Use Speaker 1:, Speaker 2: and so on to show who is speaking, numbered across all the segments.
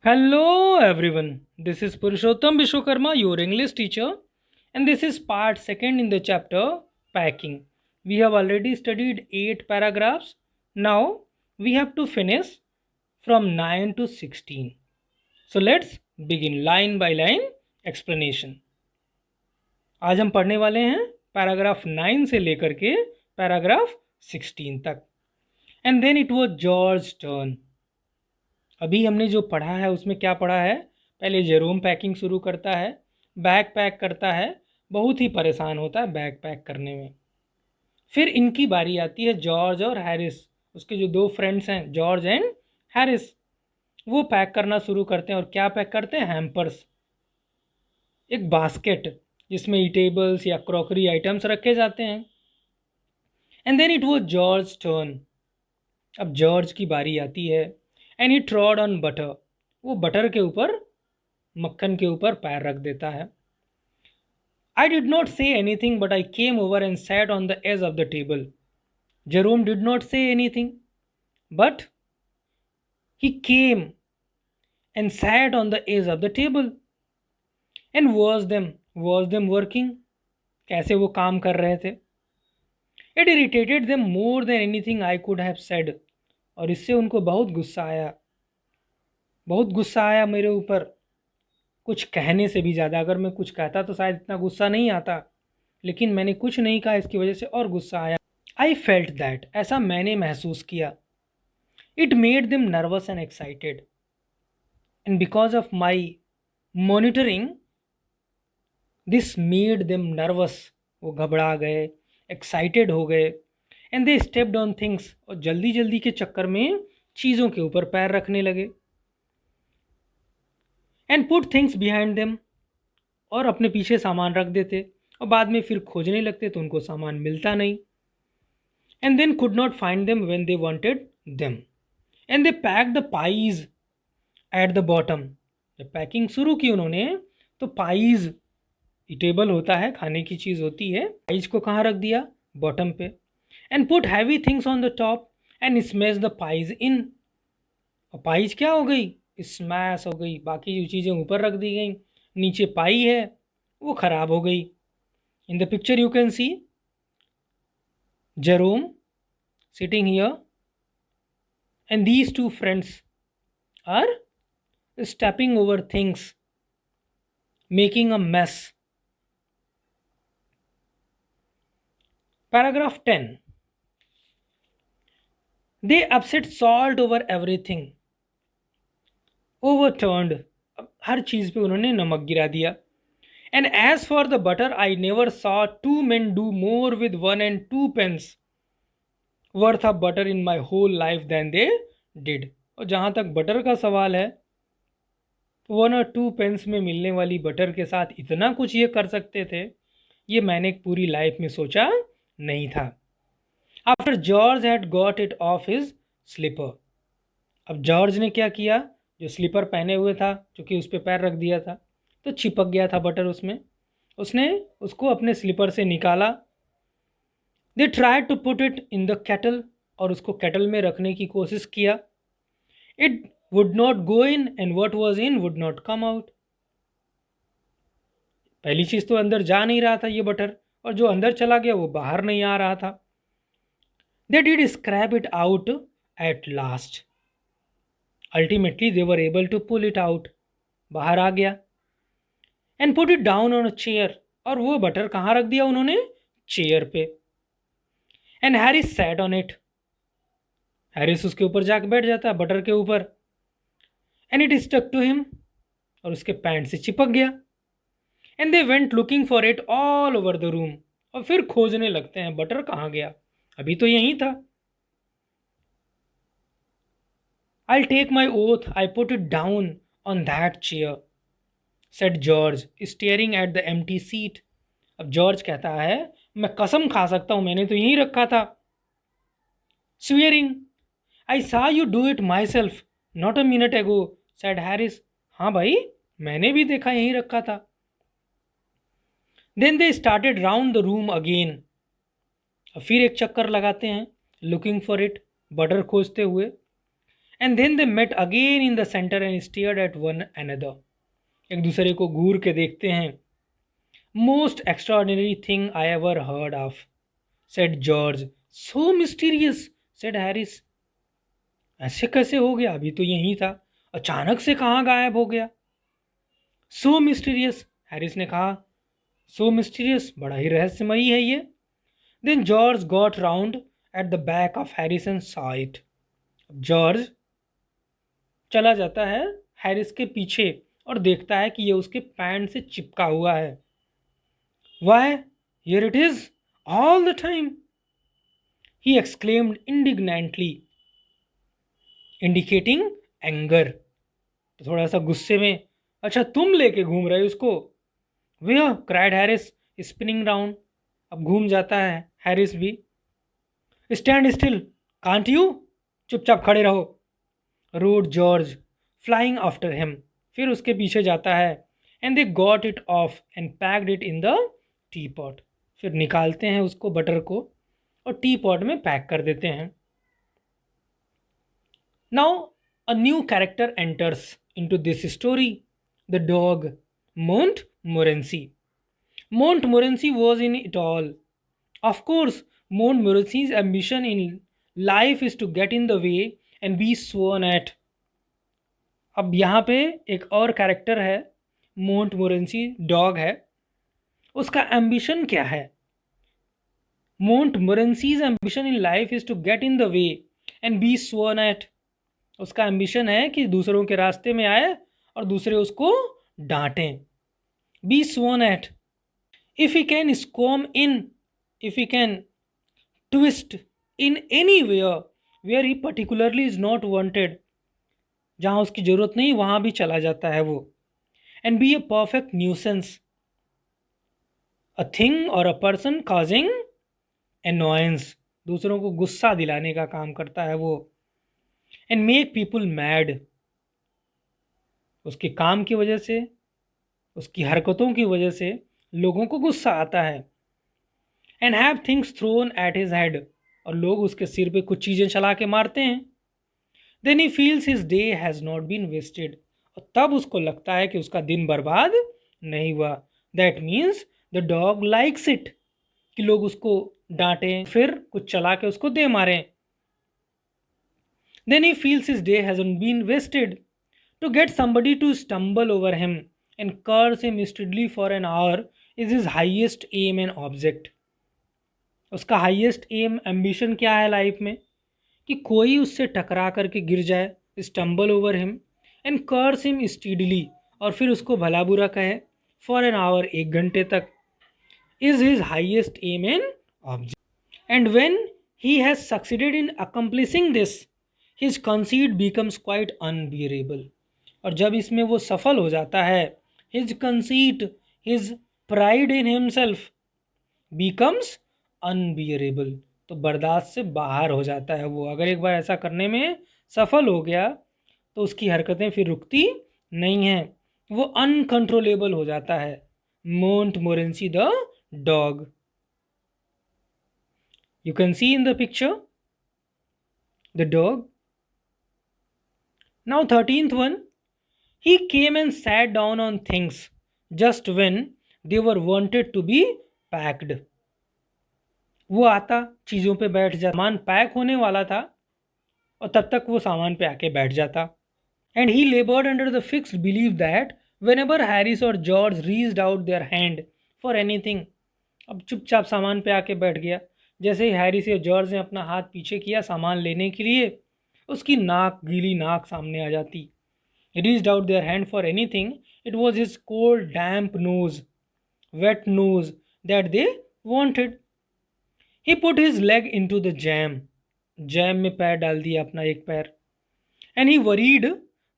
Speaker 1: Hello everyone, this is Purushottam Vishwakarma, your English teacher, and this is part second in the chapter Packing. We have already studied 8 paragraphs. Now we have to finish from 9 to 16. So let's begin line by line explanation. आज हम पढ़ने वाले हैं paragraph 9 से लेकर के paragraph 16 तक. And then it was George turn. अभी हमने जो पढ़ा है उसमें क्या पढ़ा है? पहले जेरोम पैकिंग शुरू करता है, बैग पैक करता है, बहुत ही परेशान होता है बैग पैक करने में. फिर इनकी बारी आती है जॉर्ज और हैरिस, उसके जो दो फ्रेंड्स हैं जॉर्ज एंड हैरिस, वो पैक करना शुरू करते हैं. और क्या पैक करते हैं? हैम्पर्स, एक बास्केट जिसमें ईटेबल्स या क्रॉकरी आइटम्स रखे जाते हैं. And then it was George turn. अब जॉर्ज की बारी आती है. And he trod on butter. वो बटर के ऊपर, मक्खन के ऊपर पैर रख देता है. I did not say anything, but I came over and sat on the edge of the table. Jerome did not say anything, but he came and sat on the edge of the table and watched them working. कैसे वो काम कर रहे थे. It irritated them more than anything I could have said. और इससे उनको बहुत गुस्सा आया मेरे ऊपर, कुछ कहने से भी ज़्यादा. अगर मैं कुछ कहता तो शायद इतना गुस्सा नहीं आता, लेकिन मैंने कुछ नहीं कहा, इसकी वजह से और गुस्सा आया. I felt that. ऐसा मैंने महसूस किया. It made them nervous and excited. And because of my monitoring this made them nervous. वो घबरा गए, एक्साइटेड हो गए. And they stepped on things. और जल्दी जल्दी के चक्कर में चीज़ों के ऊपर पैर रखने लगे. And put things behind them. और अपने पीछे सामान रख देते और बाद में फिर खोजने लगते तो उनको सामान मिलता नहीं. And then could not find them when they wanted them. And they pack the pies at the bottom. जब पैकिंग शुरू की उन्होंने तो पाइज, ईटेबल होता है, खाने की चीज़ होती है, पाइज को कहाँ रख दिया? बॉटम पे. And put heavy things on the top and smash the pies in. और पाइज क्या हो गई? स्मैश हो गई. बाकी जो चीज़ें ऊपर रख दी गई, नीचे पाई है वो ख़राब हो गई. इन the picture you can C Jerome sitting here, and these two friends are stepping over things, making a mess. Paragraph 10. They upset salt over everything. Overturned. अब हर चीज़ पे उन्होंने नमक गिरा दिया. And as for the butter, I never saw two men do more with 1 and 2 pence worth of butter in my whole life than they did. और जहाँ तक butter का सवाल है, 1 और 2 पेंस में मिलने वाली बटर के साथ इतना कुछ ये कर सकते थे, ये मैंने पूरी लाइफ में सोचा नहीं था. After George had got it off his slipper. अब जॉर्ज ने क्या किया? जो स्लीपर पहने हुए था, चूँकि उस पर पैर रख दिया था तो चिपक गया था बटर उसमें, उसने उसको अपने स्लीपर से निकाला. They try to put it in the kettle. और उसको केटल में रखने की कोशिश किया. It would not go in and what was in would not come out. पहली चीज़ तो अंदर जा नहीं रहा था ये बटर, और जो अंदर चला गया वो बाहर नहीं आ रहा था. They did scrape it out at last. Ultimately they were able to pull it out. बाहर आ गया. And put it down on a chair. और वो बटर कहाँ रख दिया उन्होंने? चेयर पे. And Harris sat on it. Harris उसके ऊपर जाकर बैठ जाता है, बटर के ऊपर. And it stuck to him. और उसके पैंट से चिपक गया. And they went looking for it all over the room. और फिर खोजने लगते हैं बटर कहाँ गया, अभी तो यहीं था. I take my oath I put it down on that chair, said George staring at the empty seat. अब जॉर्ज कहता है, मैं कसम खा सकता हूं मैंने तो यहीं रखा था. Swearing, I saw you do it myself not a minute ago, said Harris. हाँ भाई, मैंने भी देखा यहीं रखा था. Then they started round the room again. फिर एक चक्कर लगाते हैं, लुकिंग फॉर इट, बटर खोजते हुए. And then they met again in the centre and stared at one another. एक दूसरे को घूर के देखते हैं. Most extraordinary thing I ever heard of, said George. So mysterious, said Harris. ऐसे कैसे हो गया, अभी तो यहीं था, अचानक से कहाँ गायब हो गया. सो मिस्टीरियस, हैरिस ने कहा. सो मिस्टीरियस, बड़ा ही रहस्यमयी है ये. Then George got round at the back of Harris and saw it. George चला जाता है हैरिस के पीछे और देखता है कि ये उसके पैंट से चिपका हुआ है. Why, here it is all the time, he exclaimed indignantly, indicating anger. तो थोड़ा सा गुस्से में, अच्छा तुम लेके घूम रहे हो उसको. Where, cried Harris, spinning round. अब घूम जाता है हैरिस भी. स्टैंड स्टिल, कांट यू, चुपचाप खड़े रहो, road George, flying after him. फिर उसके पीछे जाता है. And they got it of and packed it in the T pot. फिर निकालते हैं उसको, बटर को, और टी पॉट में पैक कर देते हैं. Now a new character enters into this story, the dog Montmorency. Montmorency was in it all. Of course, Montmorency's ambition in life is to get in the way and be sworn at. अब यहाँ पे एक और character है, मोंटमोरेंसी dog है. उसका ambition क्या है? Montmorency's ambition in life is to get in the way and be sworn at. उसका एम्बिशन है कि दूसरों के रास्ते में आए और दूसरे उसको डांटें. Be sworn at. If he can squirm in, if he can twist in anywhere where he particularly is not wanted, जहाँ उसकी ज़रूरत नहीं वहाँ भी चला जाता है वो. And be a perfect nuisance, a thing or a person causing annoyance, दूसरों को गुस्सा दिलाने का काम करता है वो. And make people mad, उसके काम की वजह से, उसकी हरकतों की वजह से लोगों को गुस्सा आता है. And have things thrown at his head, और लोग उसके सिर पे कुछ चीज़ें चला के मारते हैं. Then he feels his day has not been wasted, और तब उसको लगता है कि उसका दिन बर्बाद नहीं हुआ. That means the dog likes it, कि लोग उसको डांटें फिर कुछ चला के उसको दे मारें. Then he feels his day hasn't been wasted. To get somebody to stumble over him and curse him steadily for an hour is his highest aim and object. उसका हाईएस्ट एम, एम्बिशन क्या है life में? कि कोई उससे टकरा करके गिर जाए, stumble over him, and curse him steadily, और फिर उसको भला बुरा कहे, फॉर एन आवर, 1 घंटे तक, is his highest aim and object. And when he has succeeded in accomplishing this, his conceit becomes quite unbearable. और जब इसमें वो सफल हो जाता है, his conceit, his pride in himself becomes unbearable, तो बर्दाश्त से बाहर हो जाता है वो. अगर एक बार ऐसा करने में सफल हो गया तो उसकी हरकतें फिर रुकती नहीं हैं, वो अनकंट्रोलेबल हो जाता है. Montmorency the dog. You can see in the picture the dog. Now 13th one, he came and sat down on things just when they were wanted to be packed. वो आता, चीज़ों पे बैठ जाता, सामान पैक होने वाला था और तब तक वो सामान पे आके बैठ जाता. And he laboured under the fixed believe that whenever Harris or George reached out their hand for anything. अब चुपचाप सामान पे आके बैठ गया. जैसे ही हैरिस या जॉर्ज ने अपना हाथ पीछे किया सामान लेने के लिए, उसकी नाक, गीली नाक सामने आ जाती. Reached out their hand for anything, it was his cold damp nose, wet nose that they wanted. He put his leg into the jam. Jam में पैर डाल दिया, अपना एक पैर. And he worried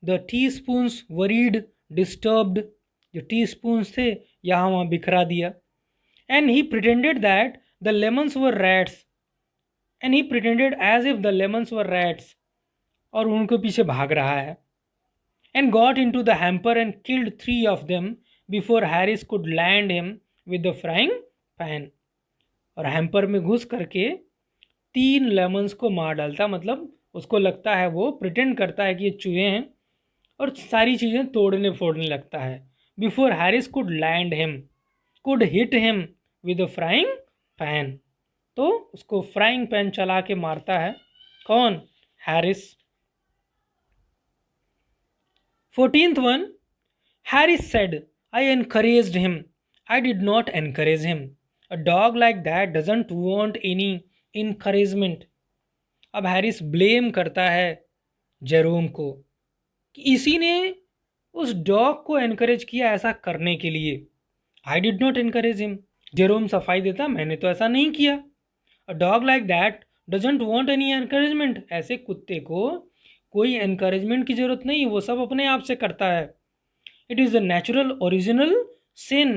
Speaker 1: the teaspoons, worried, disturbed, जो teaspoons थे यहाँ वहाँ बिखरा दिया. And he pretended that the lemons were rats. And he pretended as if the lemons were rats. और उनको पीछे भाग रहा है. And got into the hamper and killed 3 of them before Harris could land him with the frying pan. और hamper में घुस करके 3 लेमन्स को मार डालता, मतलब उसको लगता है, वो प्रिटेंड करता है कि ये चूहे हैं और सारी चीज़ें तोड़ने फोड़ने लगता है. Before Harris could hit him with a frying pan. तो उसको फ्राइंग पैन चला के मारता है. कौन? Harris. 14th one, Harris said, I encouraged him. I did not encourage him. A dog like that doesn't want any encouragement. अब Harris blame करता है जेरोम को कि इसी ने उस डॉग को एनकरेज किया ऐसा करने के लिए. I did not encourage him. Jerome सफाई देता, मैंने तो ऐसा नहीं किया. A dog like that doesn't want any encouragement. ऐसे कुत्ते को कोई एनकरेजमेंट की ज़रूरत नहीं, वो सब अपने आप से करता है. It is the natural original sin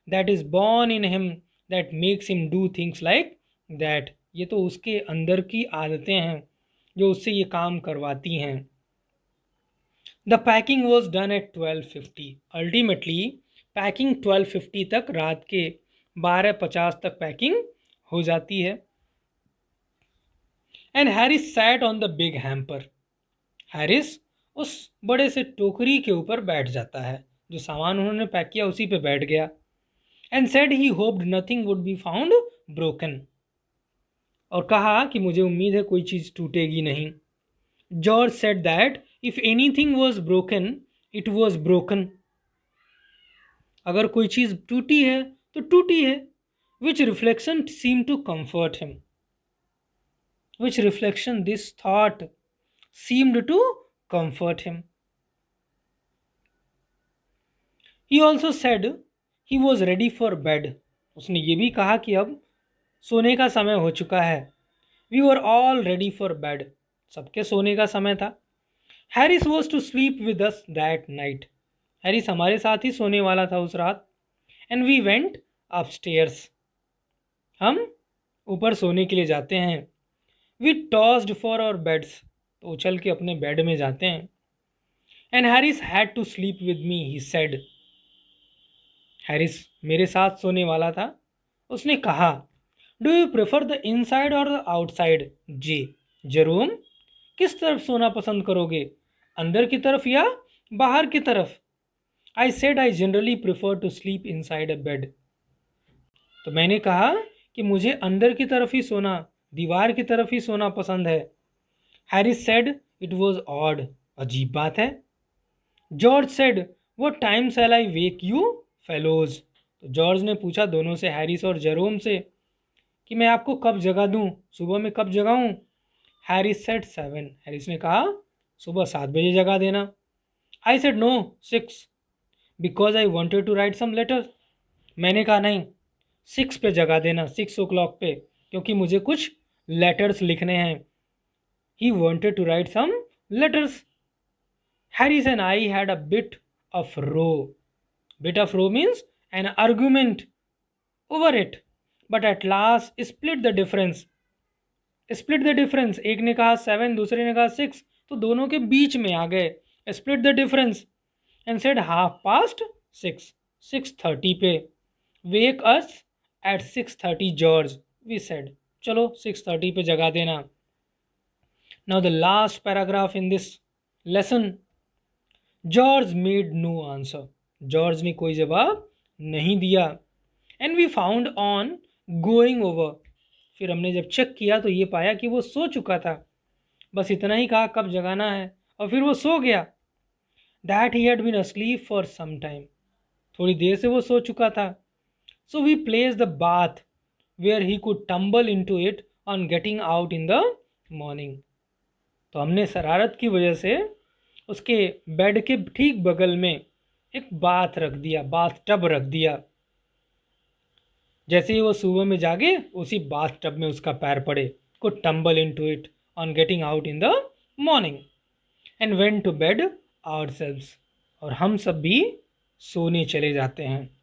Speaker 1: that is born in him that makes him do things like that. ये तो उसके अंदर की आदतें हैं जो उससे ये काम करवाती हैं. The packing was done at 12:50. Ultimately packing 12:50 तक, रात के 12:50 तक पैकिंग हो जाती है. And Harris sat on the big hamper. Harris उस बड़े से टोकरी के ऊपर बैठ जाता है, जो सामान उन्होंने पैक किया उसी पे बैठ गया. And said he hoped nothing would be found broken. और कहा कि मुझे उम्मीद है कोई चीज़ टूटेगी नहीं. George said that if anything was broken it was broken. अगर कोई चीज़ टूटी है तो टूटी है. Which reflection seem to comfort him. Which reflection this thought seemed to comfort him. He also said he was ready for bed. उसने ये भी कहा कि अब सोने का समय हो चुका है. We were all ready for bed. सबके सोने का समय था. Harris was to sleep with us that night. Harris हमारे साथ ही सोने वाला था उस रात. And we went upstairs. हम ऊपर सोने के लिए जाते हैं. We tossed for our beds. तो उछल के अपने बेड में जाते हैं. And Harris had to sleep with me, he said. Harris मेरे साथ सोने वाला था. उसने कहा, do you prefer the inside or the outside? J. Jerome, किस तरफ सोना पसंद करोगे, अंदर की तरफ या बाहर की तरफ? I said I generally prefer to sleep inside a bed. तो मैंने कहा कि मुझे अंदर की तरफ ही सोना, दीवार की तरफ ही सोना पसंद है. Harris said it was odd. अजीब बात है. George said what time shall I wake you fellows. तो जॉर्ज ने पूछा दोनों से, हैरिस और जेरोम से, कि मैं आपको कब जगा दूं, सुबह में कब जगाऊं? Harris said 7. हैरिस ने कहा सुबह 7 बजे जगा देना. I said no 6 because I wanted to write some letter. मैंने कहा नहीं, 6 पे जगा देना, 6 o'clock पे, क्योंकि मुझे कुछ लेटर्स लिखने हैं. He wanted to write some letters. Harris and I had a bit of row. Bit of row means an argument over it. But at last split the difference. Split the difference. एक ने कहा 7, दूसरे ने कहा 6, तो दोनों के बीच में आ गए. Split the difference and said 6:30. 6:30 पे. Wake us at 6:30 George. We said चलो 6:30 पे जगा देना. Now the last paragraph in this lesson. George made no answer. George ने कोई जवाब नहीं दिया. And we found on going over. फिर हमने जब चेक किया तो ये पाया कि वो सो चुका था. बस इतना ही कहा कब जगाना है और फिर वो सो गया. That he had been asleep for some time. थोड़ी देर से वो सो चुका था. So we placed the bath where he could tumble into it on getting out in the morning. तो हमने शरारत की वजह से उसके बेड के ठीक बगल में एक बाथ रख दिया, बाथ टब रख दिया. जैसे ही वो सुबह में जागे उसी बाथ टब में उसका पैर पड़े. को tumble into it on getting out in the morning. And went to bed ourselves. और हम सब भी सोने चले जाते हैं.